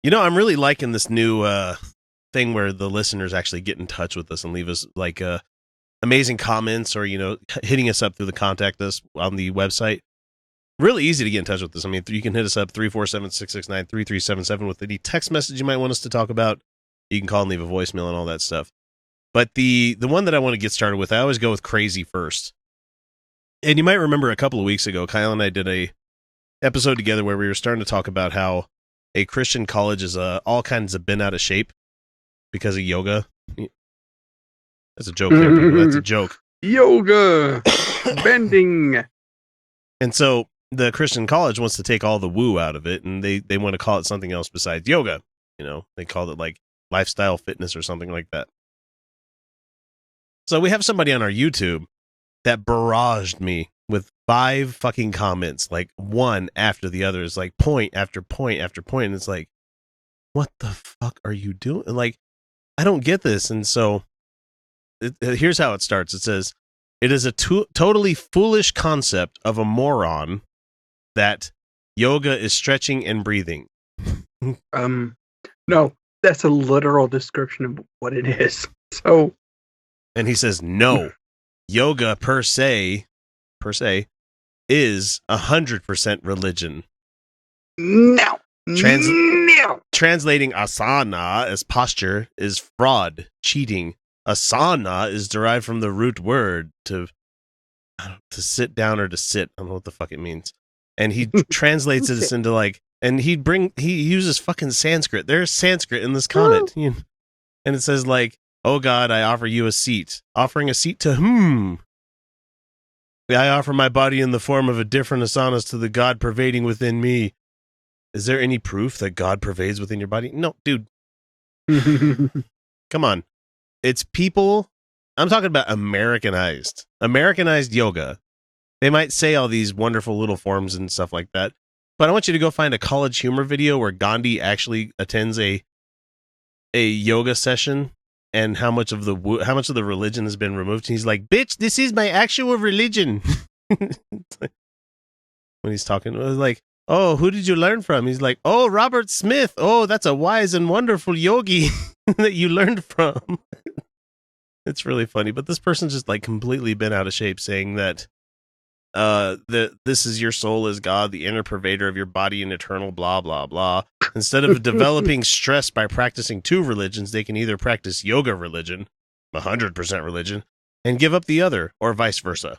I'm really liking this new thing where the listeners actually get in touch with us and leave us like amazing comments or, hitting us up through the contact us on the website. Really easy to get in touch with us. I mean, you can hit us up 347-669-3377 with any text message you might want us to talk about. You can call and leave a voicemail and all that stuff. But the one that I want to get started with, I always go with crazy first. And you might remember a couple of weeks ago, Kyle and I did a episode together where we were starting to talk about how a Christian college is all kinds of bent out of shape because of yoga. That's a joke there, people. That's a joke. Yoga. Bending. And so the Christian college wants to take all the woo out of it, and they want to call it something else besides yoga. They called it like lifestyle fitness or something like that. So we have somebody on our YouTube that barraged me with 5 fucking comments, like one after the other. It's like point after point after point. And it's like, what the fuck are you doing? Like, I don't get this. And so here's how it starts. It says, it is a totally foolish concept of a moron that yoga is stretching and breathing. No, that's a literal description of what it is. So, and he says, no, yoga per se is 100% religion. No. Translating asana as posture is fraud, cheating. Asana is derived from the root word to sit down or to sit. I don't know what the fuck it means. And he translates this into like, and he uses fucking Sanskrit. There's Sanskrit in this comment. And it says like, oh God, I offer you a seat. Offering a seat to whom? I offer my body in the form of a different asanas to the God pervading within me. Is there any proof that God pervades within your body? No, dude. Come on. It's people. I'm talking about Americanized yoga. They might say all these wonderful little forms and stuff like that, but I want you to go find a College Humor video where Gandhi actually attends a yoga session and how much of the religion has been removed. And he's like, bitch, this is my actual religion. When he's talking, it was like, oh, who did you learn from? He's like, oh, Robert Smith. Oh, that's a wise and wonderful yogi that you learned from. It's really funny, but this person's just like completely been out of shape saying that this is your soul as God, the inner pervader of your body and eternal blah, blah, blah. Instead of developing stress by practicing 2 religions, they can either practice yoga religion, 100% religion, and give up the other, or vice versa.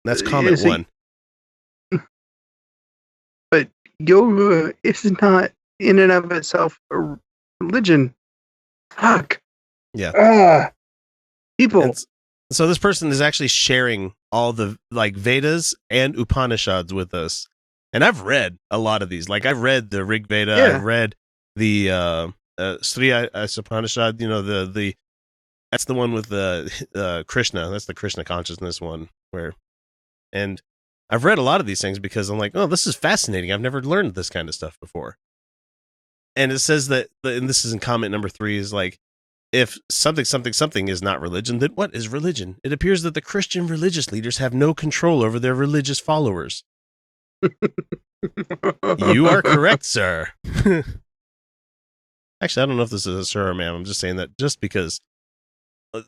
That's comment 1. But yoga is not in and of itself a religion. Fuck. Yeah. People. So this person is actually sharing all the like Vedas and Upanishads with us. And I've read a lot of these. Like I've read the Rig Veda, Yeah. I've read the Sri Upanishad, the that's the one with the Krishna. That's the Krishna consciousness one and I've read a lot of these things because I'm like, oh, this is fascinating. I've never learned this kind of stuff before. And it says that, and this is in comment number 3, is like, if something is not religion, then what is religion? It appears that the Christian religious leaders have no control over their religious followers. You are correct, sir. Actually, I don't know if this is a sir or ma'am. I'm just saying that just because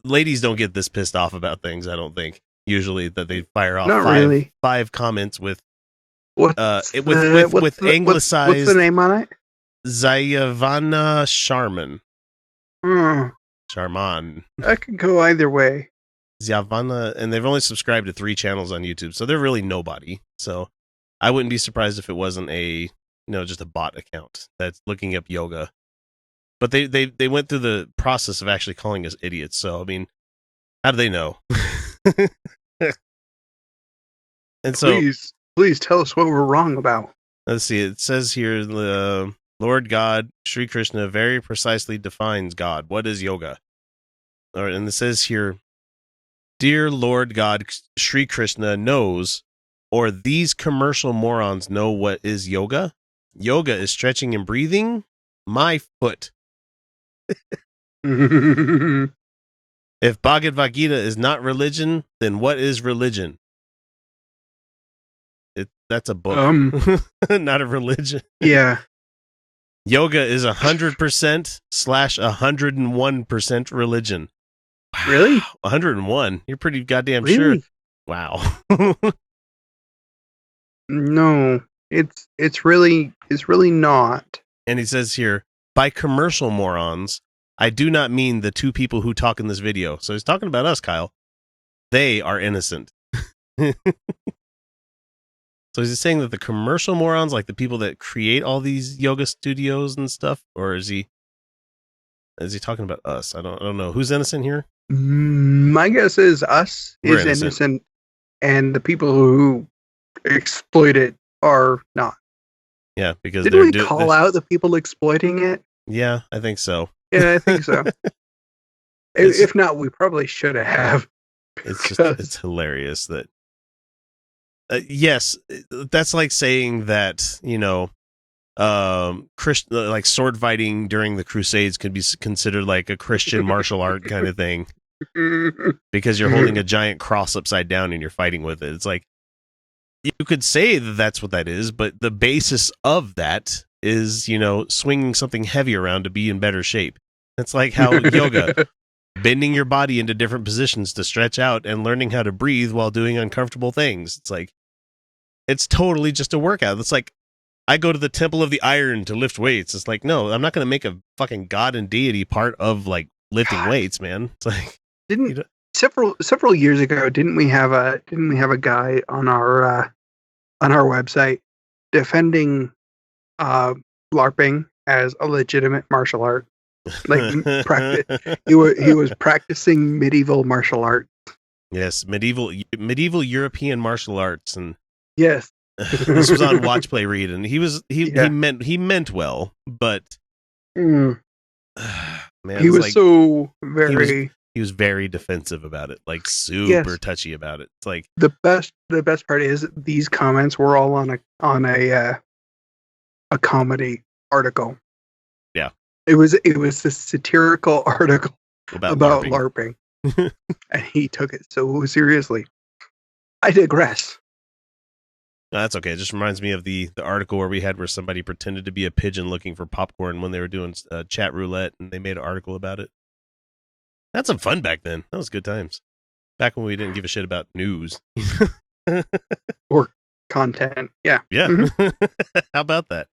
ladies don't get this pissed off about things, I don't think. Usually that they fire off five comments with anglicized. What's the name on it? Zayavana Sharman. Charman. I could go either way. Zayavana, and they've only subscribed to 3 channels on YouTube, so they're really nobody. So I wouldn't be surprised if it wasn't just a bot account that's looking up yoga. But they went through the process of actually calling us idiots. So I mean, how do they know? And so, please tell us what we're wrong about. Let's see. It says here, the Lord God, Sri Krishna, very precisely defines God. What is yoga? All right, and it says here, dear Lord God, Sri Krishna knows, or these commercial morons know what is yoga. Yoga is stretching and breathing. My foot. If Bhagavad Gita is not religion, then what is religion? That's a book, not a religion. Yeah. Yoga is 100% / 101% religion. Wow. Really? 101? You're pretty goddamn Really? sure. Wow. No, it's really not. And he says here, by commercial morons, I do not mean the two people who talk in this video. So he's talking about us, Kyle. They are innocent. So is he saying that the commercial morons, like the people that create all these yoga studios and stuff, or is he talking about us? I don't know. Who's innocent here? My guess is us We're is innocent. innocent, and the people who exploit it are not. Yeah, because Didn't we call out the people exploiting it? Yeah, I think so. Yeah, I think so. If not, we probably should have. It's hilarious that. Yes, that's like saying that, you know, like sword fighting during the Crusades could be considered like a Christian martial art kind of thing, because you're holding a giant cross upside down and you're fighting with it. It's like, you could say that that's what that is, but the basis of that is, you know, swinging something heavy around to be in better shape. It's like how yoga, bending your body into different positions to stretch out and learning how to breathe while doing uncomfortable things. It's like, it's totally just a workout. It's like, I go to the Temple of the Iron to lift weights. It's like, no, I'm not going to make a fucking god and deity part of like lifting weights, man. It's like, several years ago, didn't we have a guy on our website defending LARPing as a legitimate martial art? Like he was practicing medieval martial art. Yes, medieval European martial arts, and yes, this was on Watch Play Read, and he meant well, but man, he was like, so very he was very defensive about it, like super touchy about it. It's like the best part is these comments were all on a comedy article. Yeah, it was a satirical article about LARPing. And he took it so seriously. I digress. No, that's okay. It just reminds me of the article where somebody pretended to be a pigeon looking for popcorn when they were doing chat roulette, and they made an article about it. That's some fun back then. That was good times. Back when we didn't give a shit about news. Or content. Yeah. Yeah. Mm-hmm. How about that?